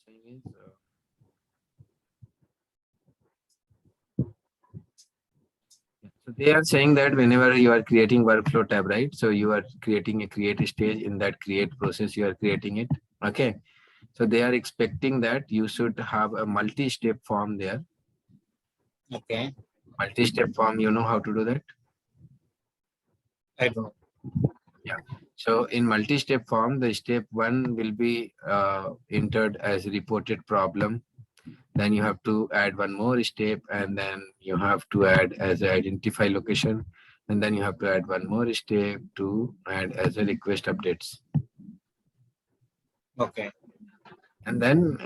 saying is, so they are saying that whenever you are creating workflow tab, right? So you are creating a create stage. In that create process, you are creating it. Okay. So they are expecting that you should have a multi-step form there. Okay. Multi-step form, you know how to do that? I don't know. Yeah. So in multi-step form, the step 1 will be entered as reported problem. Then you have to add one more step, and then you have to add as a identify location, and then you have to add one more step to add as a request updates. Okay. And then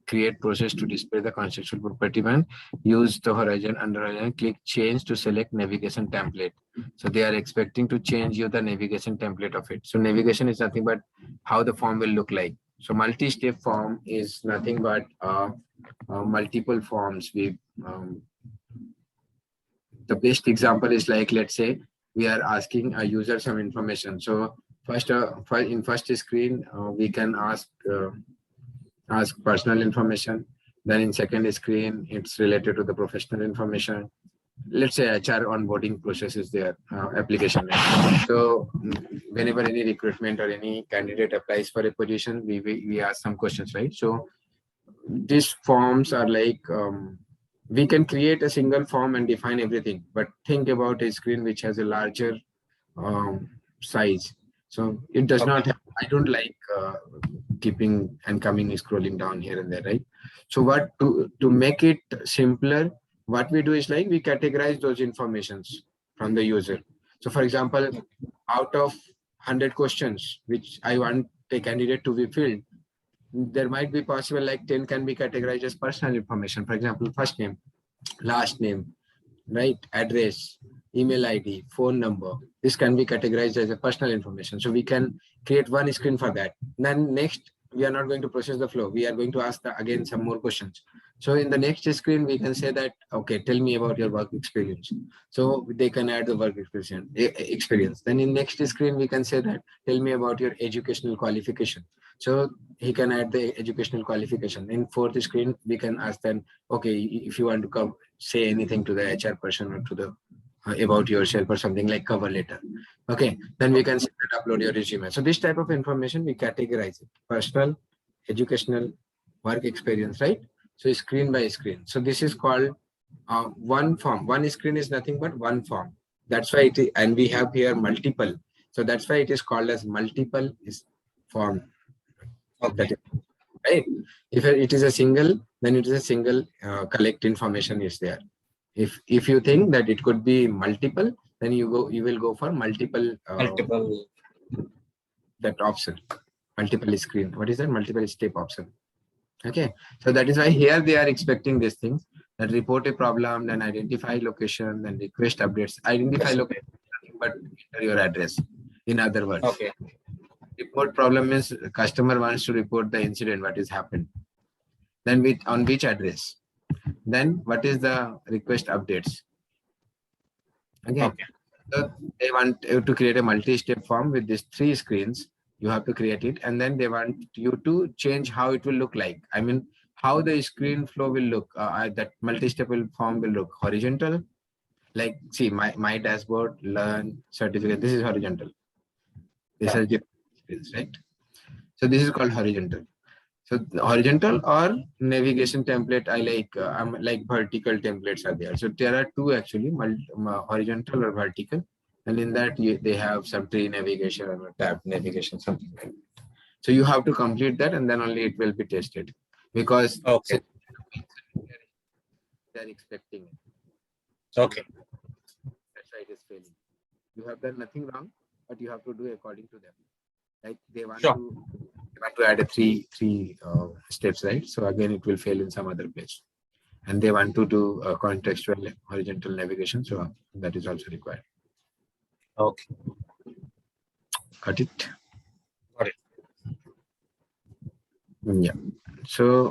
create process to display the contextual property one. Use the horizon under horizon, click change to select navigation template. So they are expecting to change you the navigation template of it. So navigation is nothing but how the form will look like. So multi-step form is nothing but multiple forms. The best example is like, let's say we are asking a user some information. So first in first screen we can ask personal information. Then in second screen it's related to the professional information. Let's say HR onboarding process is their application. So whenever any recruitment or any candidate applies for a position, we ask some questions, right? So these forms are like we can create a single form and define everything, but think about a screen which has a larger size. So it does not have, I don't like keeping and coming scrolling down here and there, right? So what to make it simpler, what we do is like we categorize those informations from the user. So for example, out of 100 questions which I want a candidate to be filled, there might be possible like 10 can be categorized as personal information. For example, first name, last name, right? Address, email ID, phone number. This can be categorized as a personal information. So we can create one screen for that. Then next, we are not going to process the flow. We are going to ask again some more questions. So in the next screen, we can say that, okay, tell me about your work experience. So they can add the work experience. Then in next screen, we can say that, tell me about your educational qualification. So he can add the educational qualification. In fourth screen, we can ask them, okay, if you want to come say anything to the HR person or to the about yourself or something like cover letter. Okay, then we can upload your resume. So this type of information we categorize it: personal, educational, work experience, right? So screen by screen. So this is called one form. One screen is nothing but one form. That's why it is, and we have here multiple. So that's why it is called as multiple form. Okay. Right? If it is a single, then it is a single collect information is there. If you think that it could be multiple, then you will go for multiple that option, multiple screen. What is that? Multiple step option. Okay, so that is why here they are expecting these things, that report a problem, then identify location, then request updates. Identify location, but enter your address. In other words, okay. Report problem means customer wants to report the incident, what is happened. Then on which address? Then what is the request updates? Okay. So they want you to create a multi-step form with these 3 screens. You have to create it, and then they want you to change how it will look like. I mean, how the screen flow will look. That multi-step form will look horizontal. Like, see, my dashboard, learn, certificate. This is horizontal. This is different screens, right? So this is called horizontal. So horizontal or navigation template, I like vertical templates are there. So there are 2 actually, horizontal or vertical, and in that they have some tree navigation or tab navigation, something like that. So you have to complete that, and then only it will be tested, because Okay. they are expecting it. Okay. That's why it is failing. You have done nothing wrong, but you have to do according to them. Like they want to add a three steps, right? So again, it will fail in some other place. And they want to do a contextual horizontal navigation, so that is also required. Okay. Got it? Got it. Yeah. So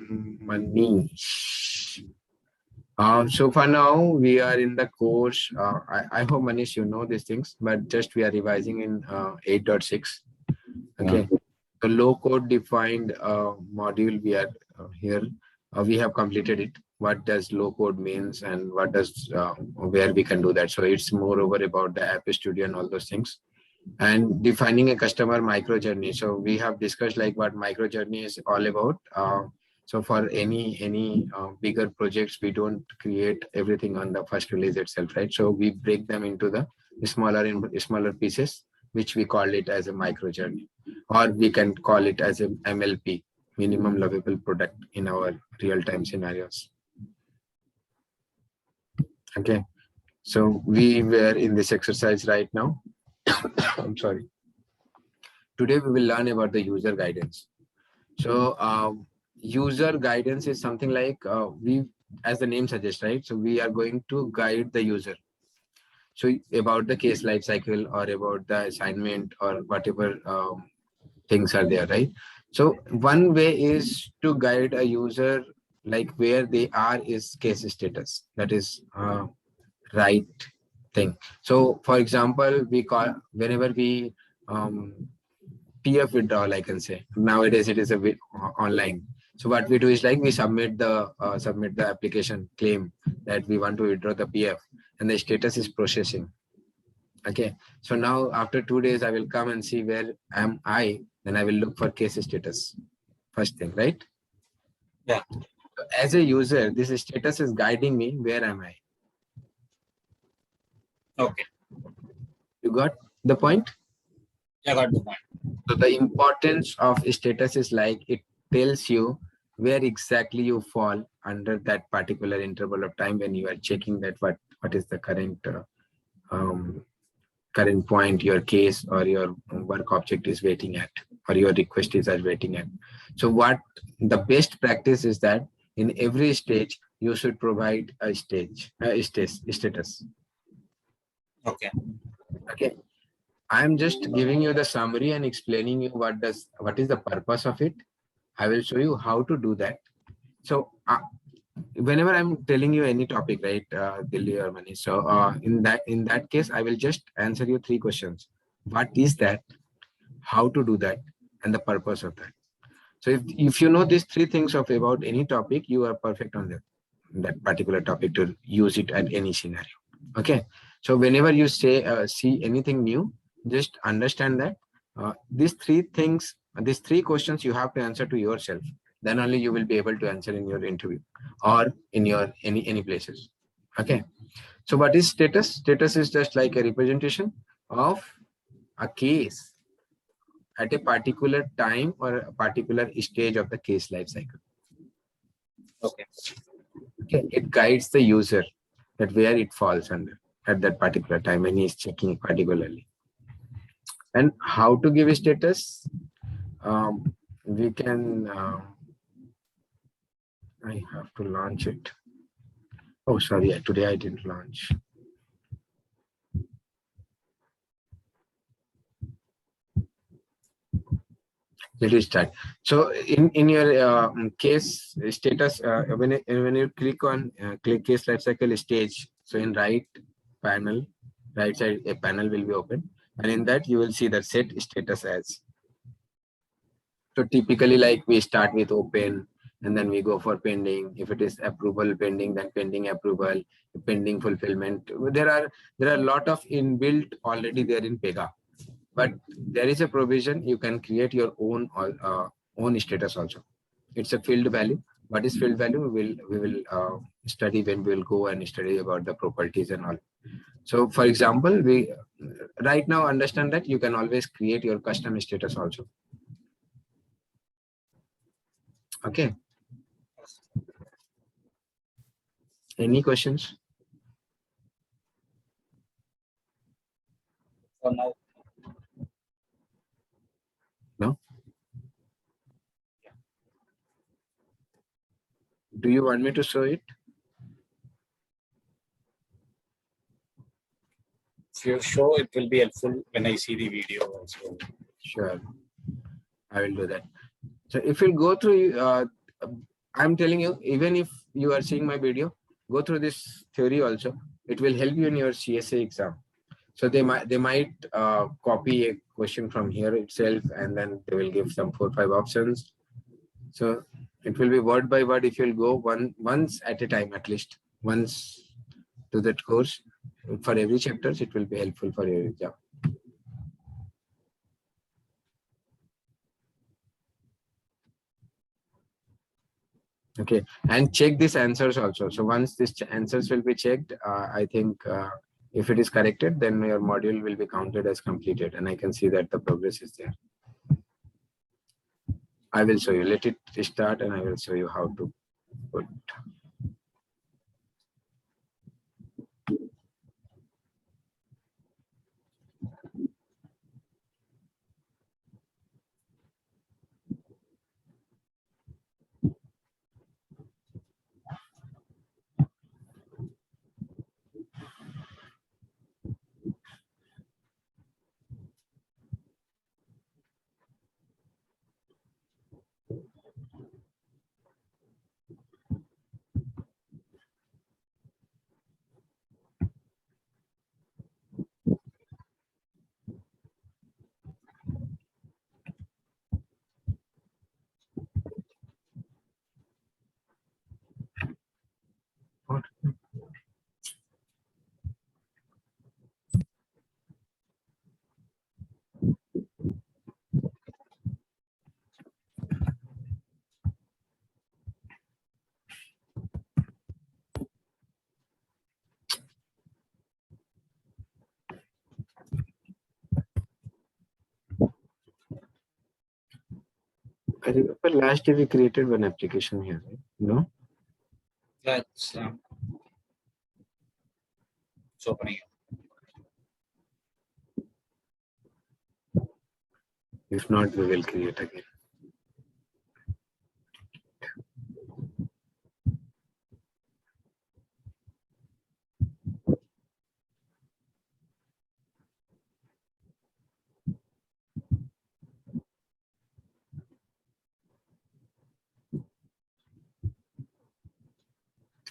Manish. So for now, we are in the course. I hope Manish, you know these things, but just we are revising in 8.6. Okay. The low code defined module we are here. We have completed it. What does low code means and what does where we can do that? So it's moreover about the app studio and all those things. And defining a customer micro journey. So we have discussed like what micro journey is all about. So for any bigger projects, we don't create everything on the first release itself, right? So we break them into the smaller pieces, which we call it as a micro journey, or we can call it as a MLP, minimum lovable product, in our real-time scenarios. Okay, so we were in this exercise right now. I'm sorry. Today we will learn about the user guidance. So user guidance is something like as the name suggests, right? So we are going to guide the user. So about the case life cycle or about the assignment or whatever things are there, right? So one way is to guide a user, like where they are is case status. That is right thing. So for example, we call whenever we PF withdrawal, I can say nowadays it is online. So what we do is like we submit the application claim that we want to withdraw the PF, and the status is processing. Okay, so now after 2 days I will come and see where am I. Then I will look for case status first thing, right? Yeah. So as a user, this status is guiding me. Where am I? Okay. You got the point? Yeah, got the point. So the importance of status is like it tells you where exactly you fall under that particular interval of time when you are checking that what is the current current point your case or your work object is waiting at, or your request is waiting at. So what the best practice is that in every stage you should provide a status. Okay. Okay. I'm just giving you the summary and explaining you what is the purpose of it. I will show you how to do that. So whenever I'm telling you any topic, right, Delhi or Manish, so in that case, I will just answer you 3 questions. What is that? How to do that? And the purpose of that. So if you know these 3 things about any topic, you are perfect on that particular topic to use it at any scenario. Okay. So whenever you say see anything new, just understand that these 3 things, these 3 questions you have to answer to yourself. Then only you will be able to answer in your interview or in your any places. Okay. So what is status? Status is just like a representation of a case at a particular time or a particular stage of the case life cycle. Okay. Okay. It guides the user that where it falls under at that particular time when he is checking particularly. And how to give a status? We can, I have to launch it. Oh, sorry, today I didn't launch. Let us start. So in your case status, when you click on click case lifecycle stage, so in right panel, right side, a panel will be open, and in that you will see the set status as. So typically, like we start with open, and then we go for pending. If it is approval pending, then pending approval, pending fulfillment. There are a lot of inbuilt already there in Pega, but there is a provision you can create your own status also. It's a field value. What is field value? We will study when we will go and study about the properties and all. So for example, we right now understand that you can always create your custom status also. Okay. Any questions? For now. No? Do you want me to show it? If you show, it will be helpful when I see the video also. Sure. I will do that. So if you go through, I'm telling you, even if you are seeing my video, go through this theory also. It will help you in your CSA exam. So they might copy a question from here itself, and then they will give some 4 or 5 options. So it will be word by word. If you'll go once at a time, at least once to that course for every chapters, it will be helpful for your exam. Okay, and check these answers also. So once these answers will be checked, I think if it is corrected, then your module will be counted as completed, and I can see that the progress is there. I will show you. Let it start, and I will show you how to put. I remember last day we created one application here, right? No? That's it's opening. If not, we will create again.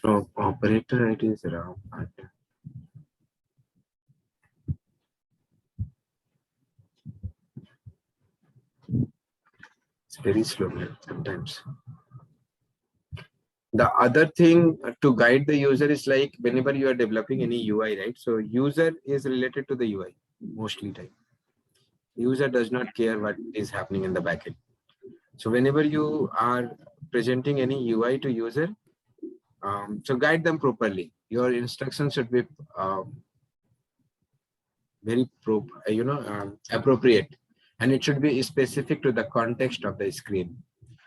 So operator ID is wrong. It's very slow sometimes. The other thing to guide the user is like whenever you are developing any UI, right? So user is related to the UI mostly time. User does not care what is happening in the backend. So whenever you are presenting any UI to user, so guide them properly. Your instructions should be very appropriate, and it should be specific to the context of the screen.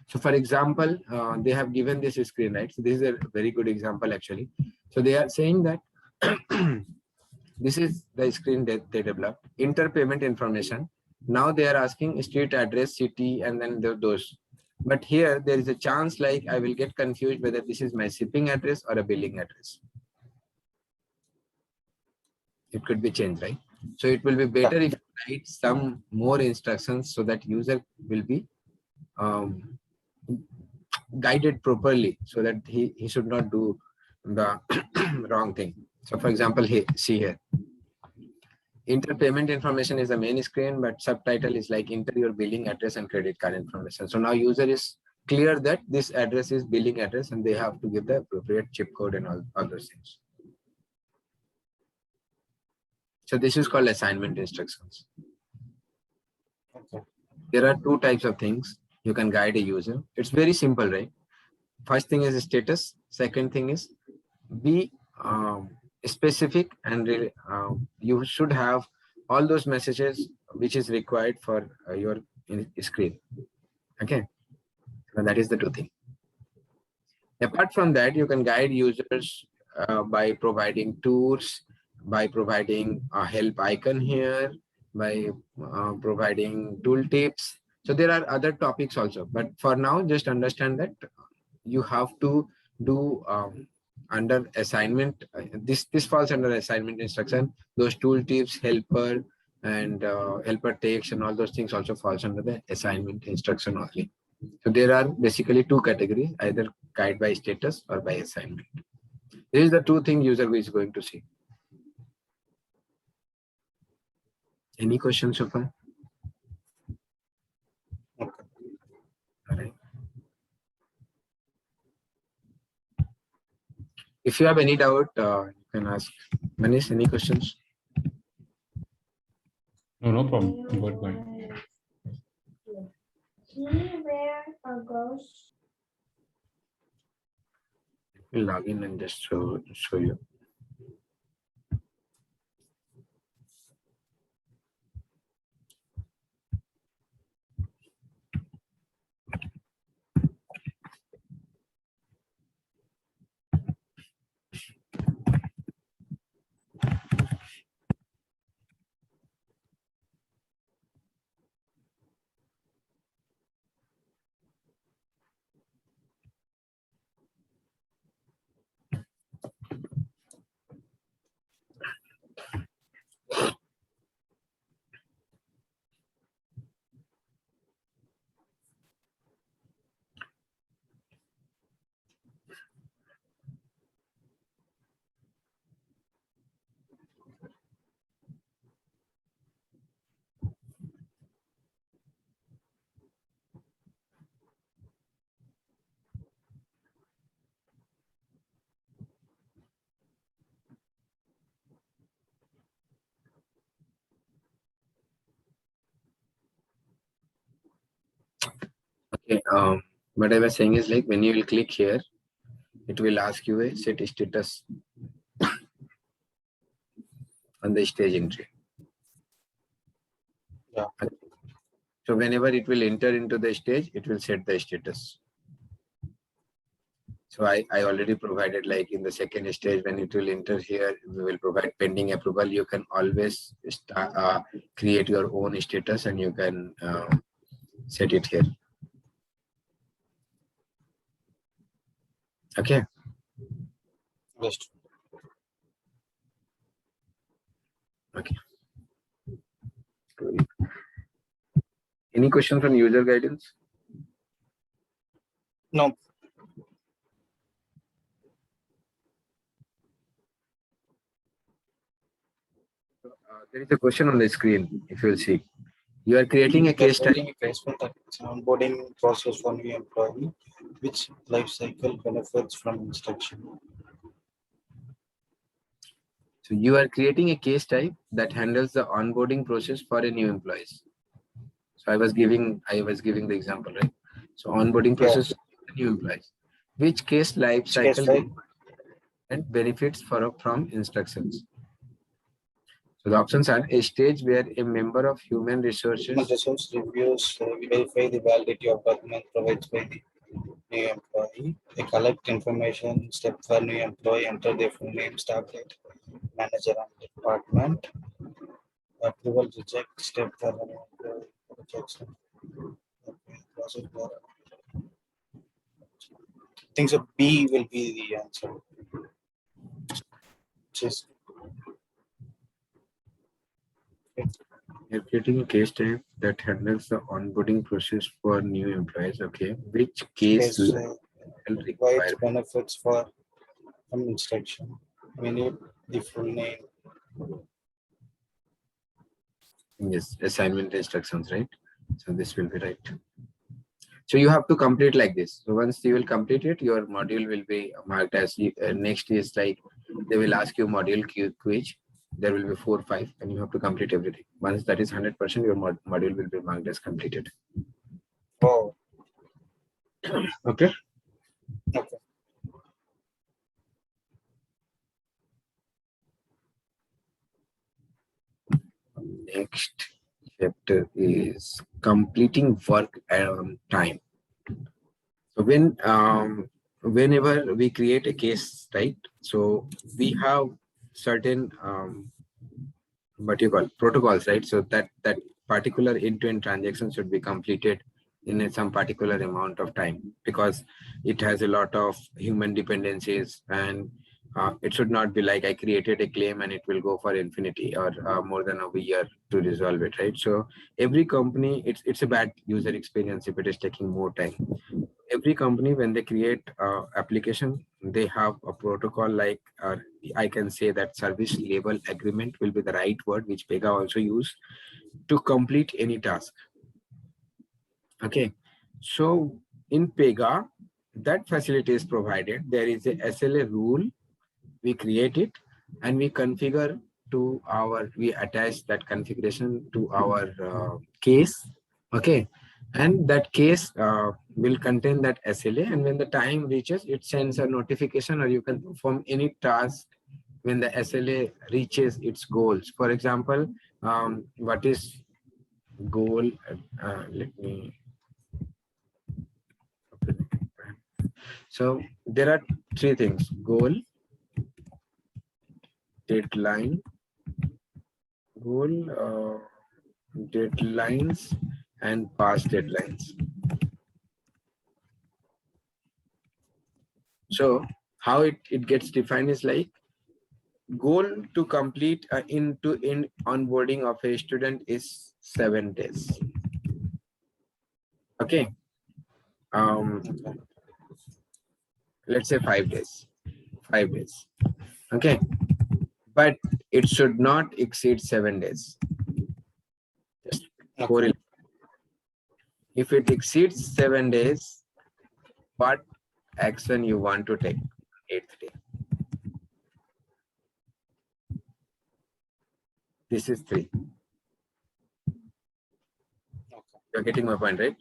So for example, they have given this screen, right? So this is a very good example actually. So they are saying that this is the screen that they developed, enter payment information. Now they are asking street address, city, and then those. But here there is a chance like I will get confused whether this is my shipping address or a billing address. It could be changed, right? So it will be better if you write some more instructions so that user will be guided properly, so that he should not do the wrong thing. So for example, see here, enter payment information is the main screen, but subtitle is like enter your billing address and credit card information. So now user is clear that this address is billing address and they have to give the appropriate chip code and all those things. So this is called assignment instructions. Okay. There are 2 types of things you can guide a user. It's very simple, right? First thing is status. Second thing is be specific, and you should have all those messages which is required for your screen. Okay, so that is the 2 things. Apart from that, you can guide users by providing tours, by providing a help icon here, by providing tool tips. So there are other topics also, but for now, just understand that you have to do under assignment. This falls under assignment instruction. Those tool tips, helper, and helper text, and all those things also falls under the assignment instruction only. So there are basically 2 categories, either guide by status or by assignment. This is the 2 things user is going to see. Any questions so far? Okay. All right. If you have any doubt, you can ask. Manish, any questions? No, no problem. Good, good. We'll log in and just show you. Okay. What I was saying is like when you will click here, it will ask you a set status on the stage entry. Yeah. So whenever it will enter into the stage, it will set the status. So I already provided like in the second stage when it will enter here, we will provide pending approval. You can always create your own status and you can set it here. Okay. Just Okay. Any question from user guidance? no. There is a question on the screen. If you will see, you are creating a case study. Creating a case for that it's an onboarding process for new employee, which life cycle benefits from instruction. So you are creating a case type that handles the onboarding process for a new employees. So I was giving the example, right? So onboarding process for new employees. Which case life cycle and benefits from instructions? So the options are a stage where a member of human resources Resource reviews verify the validity of document provided by the new employee. They collect information step for new employee, enter their full name, start date, manager and department. Approval reject step for the new employee rejection. Process for I think so B will be the answer. Just you're creating a case type that handles the onboarding process for new employees. Okay. Which case will require provides benefits for some instruction. We need the full name. yes, assignment instructions, right? So this will be right. So you have to complete like this. So once you will complete it, your module will be marked as next is like they will ask you module quiz. There will be 4 or 5 and you have to complete everything. Once that is 100%, your module will be marked as completed. Oh, Okay. okay. Next chapter is completing work on time. So whenever we create a case, right? So we have certain what you call protocols, right? So that particular end-to-end transaction should be completed in some particular amount of time because it has a lot of human dependencies and it should not be like I created a claim and it will go for infinity or more than a year to resolve it, right? So every company, it's a bad user experience if it is taking more time. Every company, when they create application, they have a protocol like I can say that service level agreement will be the right word which Pega also use. to complete any task. Okay, so in Pega, that facility is provided. There is a SLA rule. We create it and we configure to our, we attach that configuration to our case. Okay, and that case will contain that SLA, and when the time reaches, it sends a notification, or you can perform any task when the SLA reaches its goals. For example, what is goal? Let me. So there are three things: goal, deadline, deadlines, and past deadlines. So how it gets defined is like, goal to complete in onboarding of a student is 7 days. Okay. Let's say 5 days. 5 days. Okay. But it should not exceed 7 days. Just correlate. If it exceeds 7 days, what action you want to take? 8th day. This is 3. You're getting my point, right?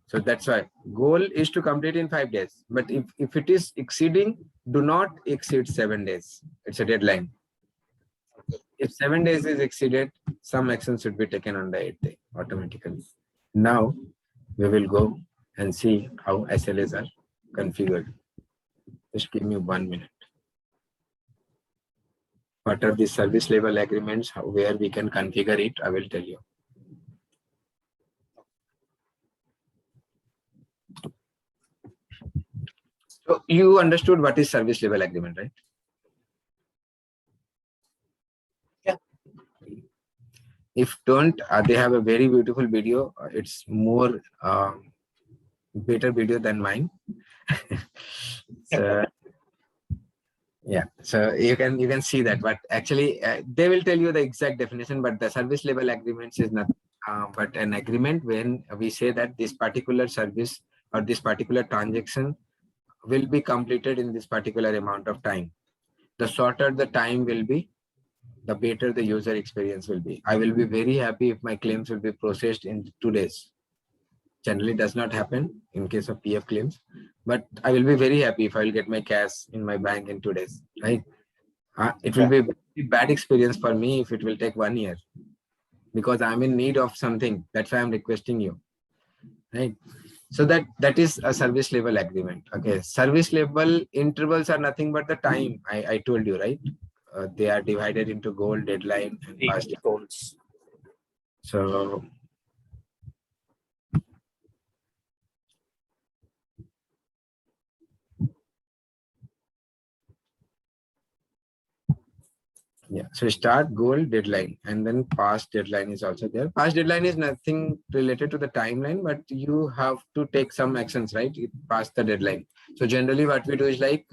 So that's why goal is to complete in 5 days. But if it is exceeding, do not exceed 7 days. It's a deadline. If 7 days is exceeded, some action should be taken on the 8th day automatically. Now we will go and see how SLAs are configured. Just give me 1 minute. What are the service level agreements, where we can configure it, I will tell you. So you understood what is service level agreement, right? Yeah. If don't, they have a very beautiful video. It's more better video than mine. So, yeah, so you can see that, but actually they will tell you the exact definition, but the service level agreements is not but an agreement when we say that this particular service or this particular transaction will be completed in this particular amount of time. The shorter the time will be, the better the user experience will be. I will be very happy if my claims will be processed in 2 days. Generally does not happen in case of PF claims, but I will be very happy if I will get my cash in my bank in 2 days, right? It will be a very bad experience for me if it will take 1 year, because I'm in need of something. That's why I'm requesting you, right? So that is a service level agreement. Okay, service level intervals are nothing but the time I told you, right? They are divided into goal, deadline, and past goals. So yeah, so start, goal, deadline, and then past deadline is also there. Past deadline is nothing related to the timeline, but you have to take some actions, right? Past the deadline. So generally what we do is like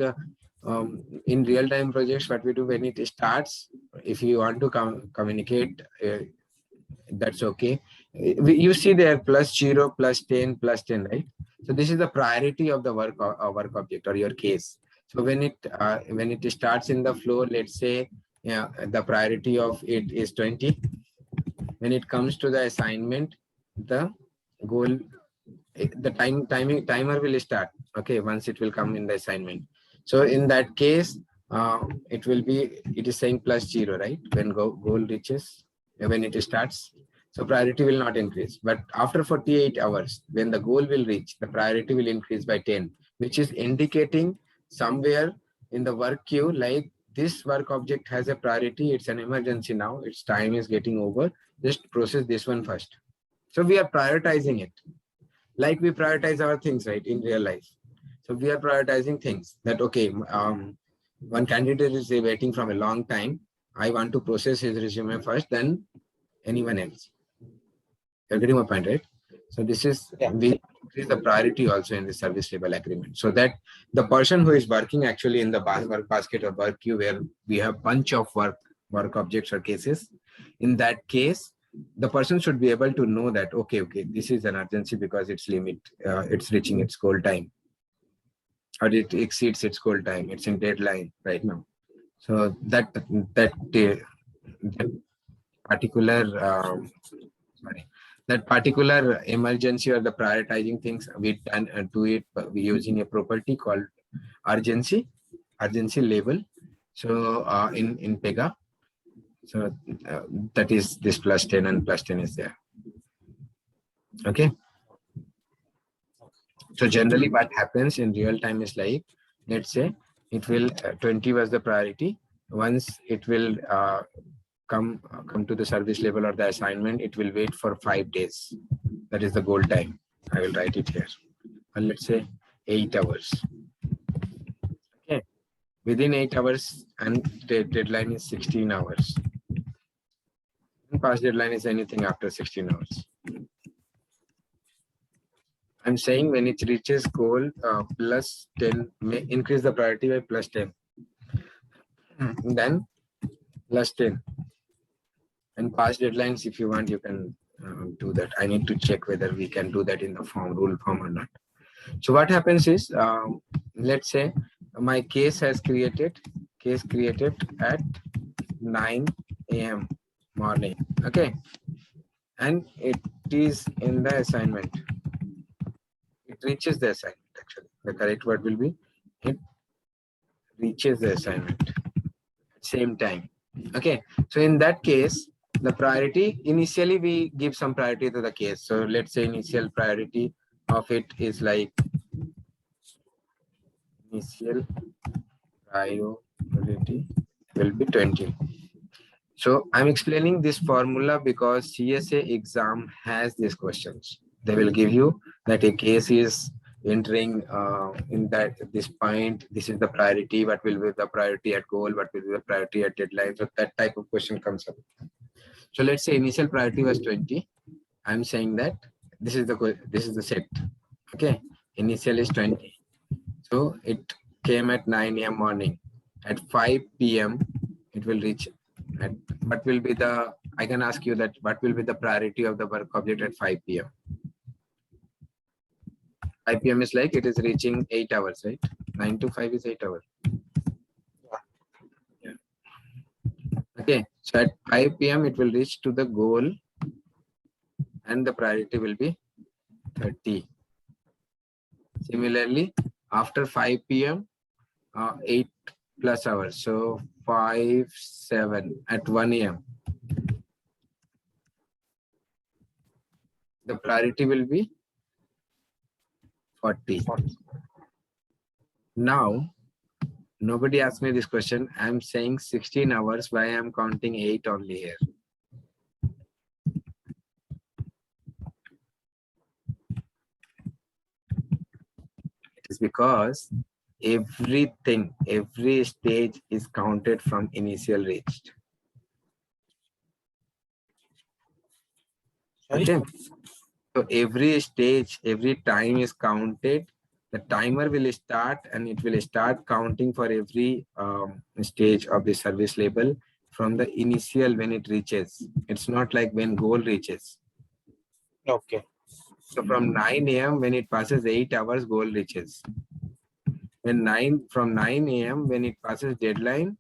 in real-time projects, what we do when it starts, if you want to communicate, that's okay. You see there +0, +10, +10, right? So this is the priority of the work object or your case. So when it starts in the flow, let's say, yeah, the priority of it is 20. When it comes to the assignment, the goal, the timer will start. Okay, once it will come in the assignment. So in that case, it is saying +0, right? When goal reaches, when it starts, so priority will not increase. But after 48 hours, when the goal will reach, the priority will increase by 10, which is indicating somewhere in the work queue, like this work object has a priority, it's an emergency now, its time is getting over, just process this one first. So we are prioritizing it, like we prioritize our things, right, in real life. So we are prioritizing things that, okay, one candidate is waiting from a long time, I want to process his resume first, then anyone else. You're getting my point, right? So this is, we increase the priority also in the service level agreement, so that the person who is working actually in the work basket or work queue, where we have bunch of work objects or cases, in that case, the person should be able to know that, okay, this is an urgency because its limit, it's reaching its goal time, or it exceeds its goal time, it's in deadline right now. So that particular that particular emergency or the prioritizing things we can do it using a property called urgency label. So in Pega, so that is this +10 and +10 is there. Okay. So generally what happens in real time is like, let's say it will 20 was the priority. Once it will come to the service level or the assignment, it will wait for 5 days. That is the goal time. I will write it here. And let's say 8 hours. Okay. Within 8 hours, and the deadline is 16 hours. And past deadline is anything after 16 hours. I'm saying when it reaches goal +10, may increase the priority by +10. Then +10. And past deadlines, if you want, you can do that. I need to check whether we can do that in the rule form or not. So what happens is, let's say my case created at 9 a.m. morning. Okay. And it is in the assignment. It reaches the assignment, actually. The correct word will be, it reaches the assignment at same time. Okay. So in that case, the priority, initially we give some priority to the case. So let's say initial priority of it is like, initial priority will be 20. So I'm explaining this formula because CSA exam has these questions. They will give you that a case is entering in that this point, this is the priority, what will be the priority at goal, what will be the priority at deadline. So that type of question comes up. So let's say initial priority was 20. I'm saying that this is the set. Okay, initial is 20. So it came at 9 a.m. morning. At 5 p.m. it will reach. At what will be the, I can ask you that, what will be the priority of the work object at 5 p.m. 5 p.m. is like it is reaching 8 hours, right? 9 to 5 is 8 hours. Yeah. Okay, so at 5 p.m. it will reach to the goal and the priority will be 30. Similarly, after 5 p.m., 8 plus hours. So 5, 7 at 1 a.m. The priority will be 40. Now, nobody asked me this question. I'm saying 16 hours. Why I'm counting 8 only here? It is because everything, every stage is counted from initial reached. Okay. So every stage, every time is counted. The timer will start and it will start counting for every stage of the service label from the initial when it reaches. It's not like when goal reaches. Okay. So from 9 a.m. when it passes 8 hours, goal reaches. From 9 a.m. when it passes deadline,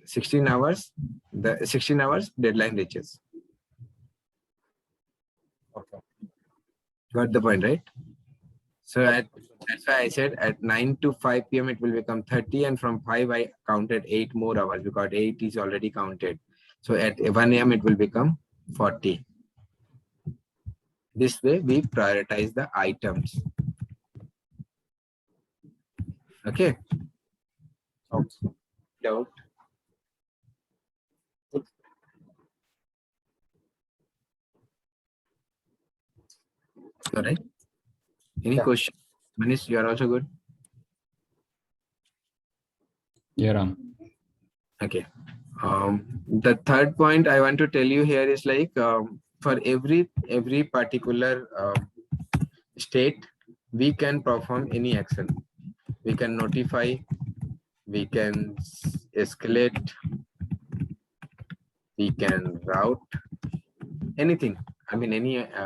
16 hours, the 16 hours deadline reaches. Okay. Got the point, right? So that's why I said at 9 to 5 p.m. it will become 30, and from 5 I counted 8 more hours because 8 is already counted. So at 1 a.m. it will become 40. This way we prioritize the items. Okay. Okay. Doubt? All right. Any question? Manish, you are also good? Yeah, Ram. Okay. The third point I want to tell you here is like for every particular state, we can perform any action. We can notify, we can escalate, we can route, anything. I mean,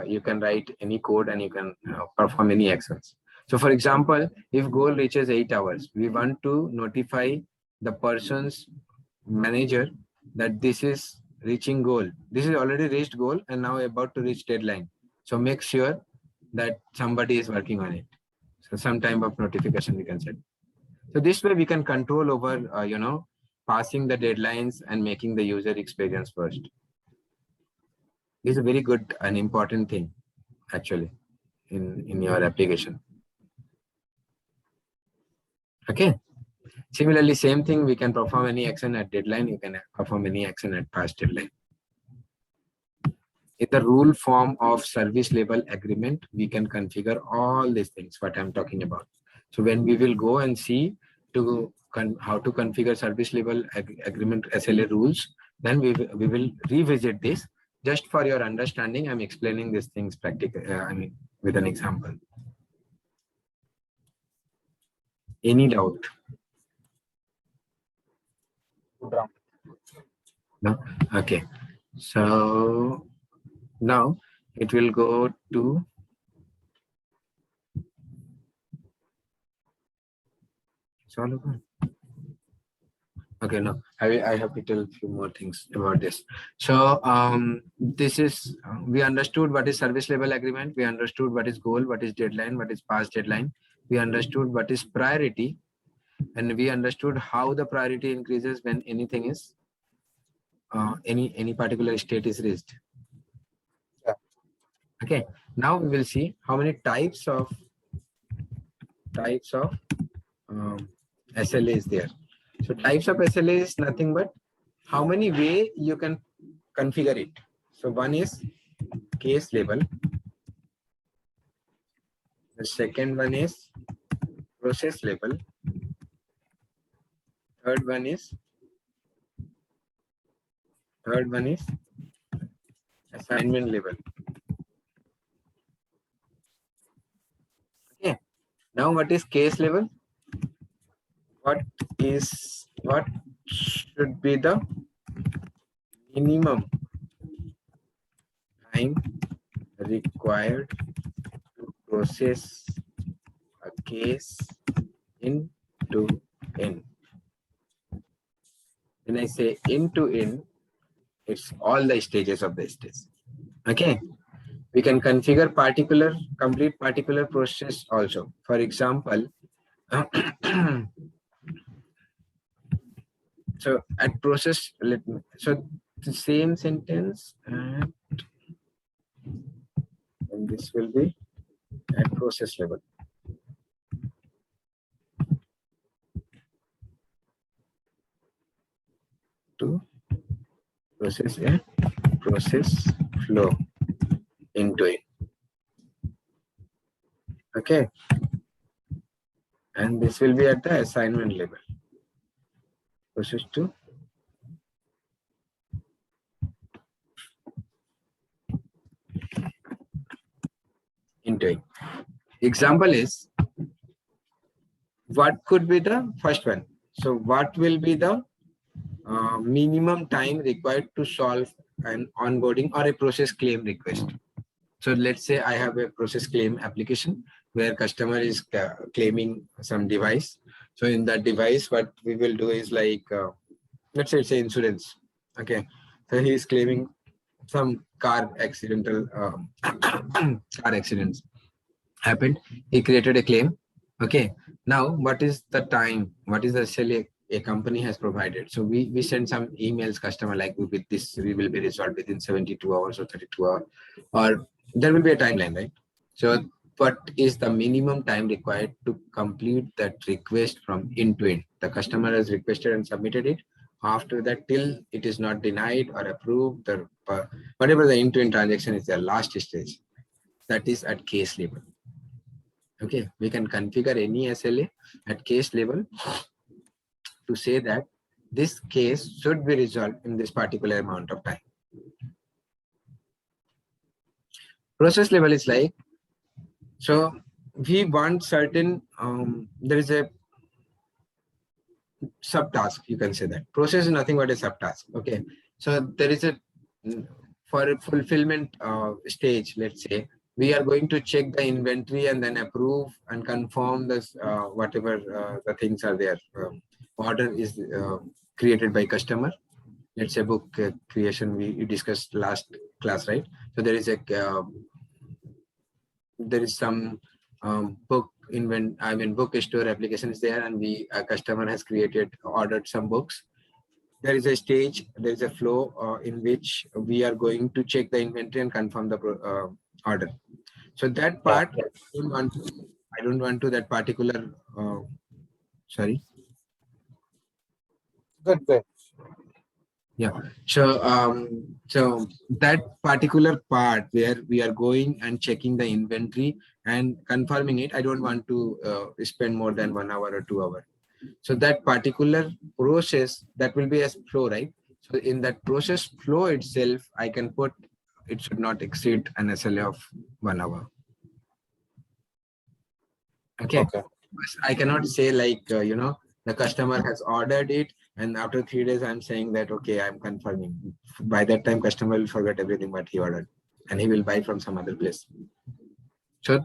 you can write any code and you can perform any actions. So for example, if goal reaches 8 hours, we want to notify the person's manager that this is reaching goal. This is already reached goal and now about to reach deadline. So make sure that somebody is working on it. So some type of notification we can set. So this way we can control over, passing the deadlines and making the user experience first. This is a very good and important thing actually in your application. Okay. Similarly, same thing, we can perform any action at deadline. You can perform any action at past deadline. In the rule form of service level agreement, we can configure all these things, what I'm talking about. So when we will go and see how to configure service level agreement SLA rules, then we will revisit this. Just for your understanding, I'm explaining these things practically, with an example. Any doubt? No? Okay. So now it will go to okay, no, I have to tell a few more things about this. So this is we understood what is service level agreement, we understood what is goal, what is deadline, what is past deadline, we understood what is priority, and we understood how the priority increases when anything is any particular state is reached. Yeah. Okay, now we will see how many types of SLA is there. So types of SLA is nothing but how many way you can configure it. So one is case level. The second one is process level. Third one is assignment level. Okay. Now what is case level? What should be the minimum time required to process a case end to end? When I say end to end, it's all the stages of the stage. Okay. We can configure complete particular process also. For example, so at process, so the same sentence and this will be at process level. To process flow into it. Okay. And this will be at the assignment level. Process to into it. Example is, what could be the first one? So what will be the minimum time required to solve an onboarding or a process claim request? So let's say I have a process claim application where customer is claiming some device. So in that device, what we will do is like, let's say it's an insurance. Okay. So he is claiming some car accidents happened. He created a claim. Okay. Now, what is the time? What is the SLA a company has provided? So we send some emails customer like with this, we will be resolved within 72 hours or 32 hours, or there will be a timeline, right? So what is the minimum time required to complete that request from end to end? The customer has requested and submitted it. After that, till it is not denied or approved, whatever the end to end transaction is the last stage, that is at case level. Okay, we can configure any SLA at case level to say that this case should be resolved in this particular amount of time. Process level is like, so we want certain, there is a subtask, you can say that. Process is nothing but a subtask. Okay, so there is a for a fulfillment stage, let's say, we are going to check the inventory and then approve and confirm this whatever the things are there. Order is created by customer. Let's say book creation we discussed last class, right? So there is a there is some book book store application is there, and a customer has ordered some books. There is a stage, there is a flow in which we are going to check the inventory and confirm the order. So that part, I don't want to that particular, sorry. Good. Yeah. So that particular part where we are going and checking the inventory and confirming it, I don't want to spend more than 1 hour or 2 hours. So that particular process, that will be a flow, right? So in that process flow itself, I can put, it should not exceed an SLA of 1 hour. Okay. I cannot say like, the customer has ordered it, and after 3 days, I'm saying that, okay, I'm confirming. By that time, customer will forget everything what he ordered, and he will buy from some other place. So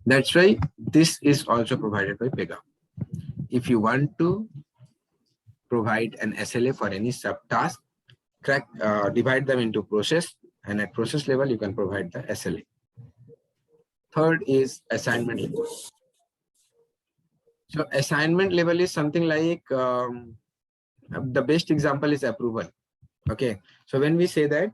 that's why this is also provided by Pega. If you want to provide an SLA for any subtask, divide them into process, and at process level, you can provide the SLA. Third is assignment level. So assignment level is something like, the best example is approval. Okay. So when we say that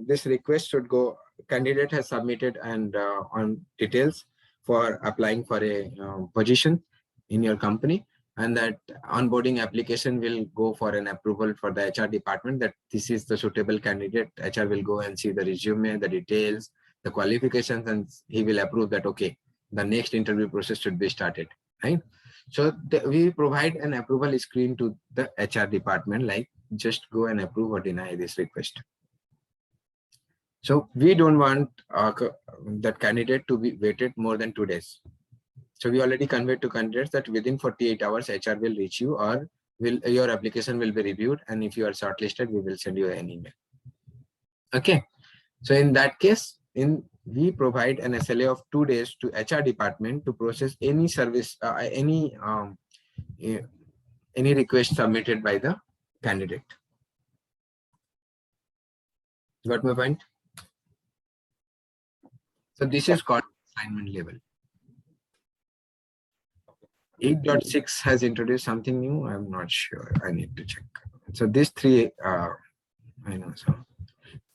this request should go, candidate has submitted and on details for applying for a position in your company, and that onboarding application will go for an approval for the HR department that this is the suitable candidate. HR will go and see the resume, the details, the qualifications, and he will approve that, okay, the next interview process should be started, right? So we provide an approval screen to the HR department, like just go and approve or deny this request. So we don't want that candidate to be waited more than 2 days. So we already conveyed to candidates that within 48 hours, HR will reach you, or your application will be reviewed. And if you are shortlisted, we will send you an email. Okay. So in that case, we provide an SLA of 2 days to HR department to process any service, any request submitted by the candidate. Got my point? So this is called assignment level. 8.6 has introduced something new. I'm not sure. I need to check. So these three, I know. So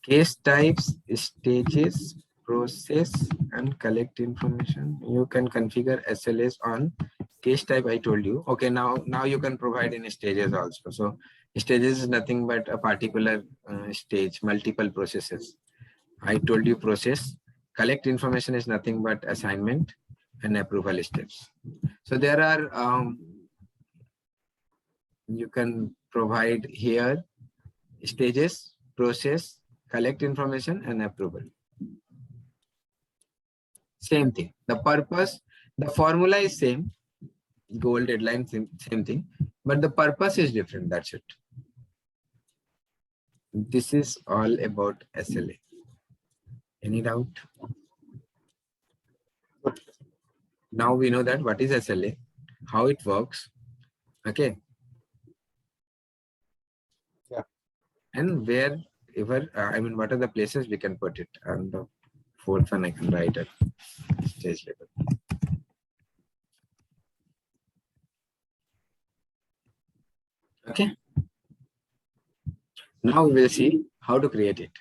case types, stages, process, and collect information. You can configure SLAs on case type. I told you. Okay, now you can provide in stages also. So stages is nothing but a particular stage, multiple processes. I told you process. Collect information is nothing but assignment and approval steps. So there are, you can provide here stages, process, collect information, and approval. Same thing. The purpose, the formula is same, goal, deadline, same thing, but the purpose is different. That's it. This is all about SLA. Any doubt? Now we know that what is SLA, how it works. Okay. Yeah. And wherever, what are the places we can put it? And the fourth one I can write at stage level. Okay. Now we will see how to create it.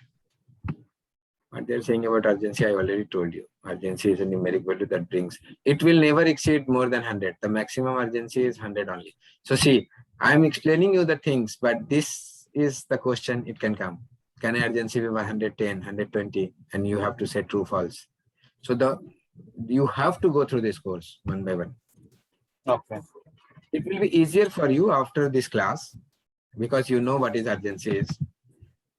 What they're saying about urgency, I already told you. Urgency is a numeric value that brings, it will never exceed more than 100. The maximum urgency is 100 only. So see, I'm explaining you the things, but this is the question it can come. Can urgency be 110, 120, and you have to say true, false. So you have to go through this course one by one. Okay. It will be easier for you after this class because you know what is urgency is.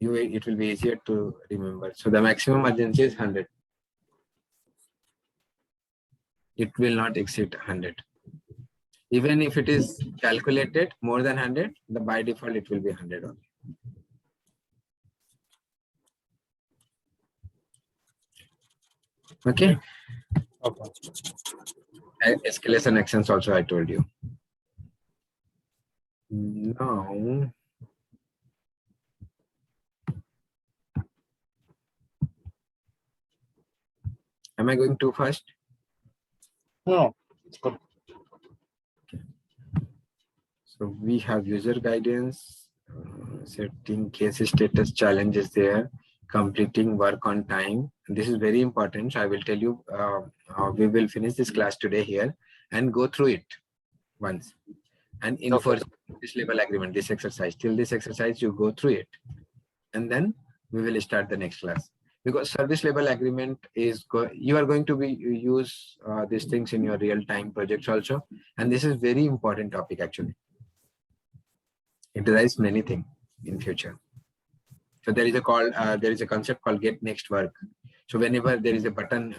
It will be easier to remember. So the maximum urgency is 100. It will not exceed 100. Even if it is calculated more than 100, by default it will be 100 only. Okay. Okay. Escalation actions also I told you. Now, am I going too fast? No, it's good. So we have user guidance, setting case status challenges there, completing work on time. This is very important. So I will tell you, we will finish this class today here and go through it once and enforce this level agreement, this exercise. Till this exercise, you go through it and then we will start the next class. Because service level agreement is, you are going to be use these things in your real time projects also. And this is very important topic actually. It drives many things in future. So there is a concept called get next work. So whenever there is a button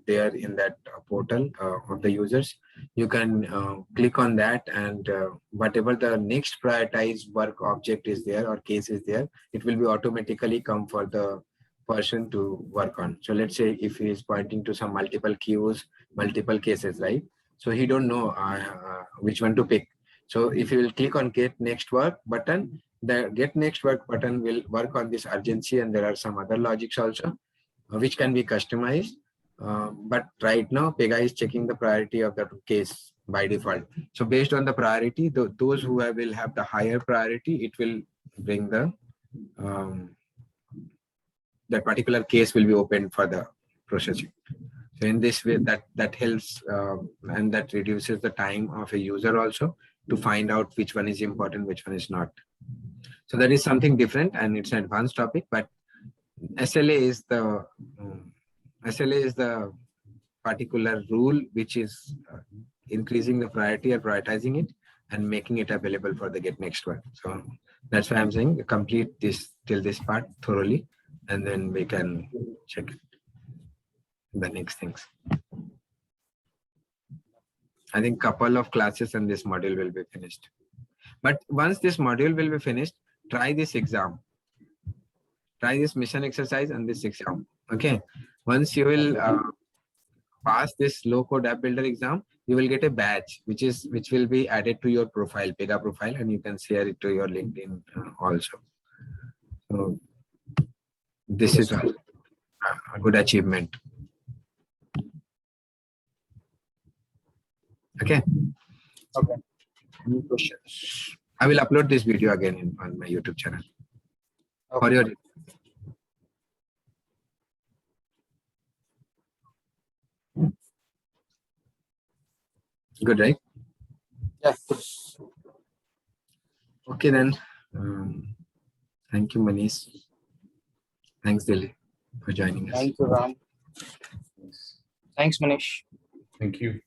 there in that portal of the users, you can click on that, and whatever the next prioritized work object is there or case is there, it will be automatically come for the person to work on. So let's say if he is pointing to some multiple queues, multiple cases, right? So he don't know which one to pick. So if you will click on get next work button, the get next work button will work on this urgency, and there are some other logics also which can be customized. But right now Pega is checking the priority of the case by default. So based on the priority, those who will have the higher priority, it will bring the that particular case will be opened for the processing. So in this way, that helps and that reduces the time of a user also to find out which one is important, which one is not. So that is something different, and it's an advanced topic. But SLA is the particular rule which is increasing the priority or prioritizing it and making it available for the get next one. So that's why I'm saying complete this till this part thoroughly, and then we can check the next things. I think couple of classes and this module will be finished. But once this module will be finished, try this exam. Try this mission exercise and this exam. Okay. Once you will pass this low code app builder exam, you will get a badge which will be added to your profile, Pega profile, and you can share it to your LinkedIn also. So this is a good achievement. Okay. Okay. Any questions? I will upload this video again on my YouTube channel. For your good, right? Yeah. Good. Okay then. Thank you, Manish. Thanks, Dilip, for joining us. Thank you, Ram. Thanks, Manish. Thank you.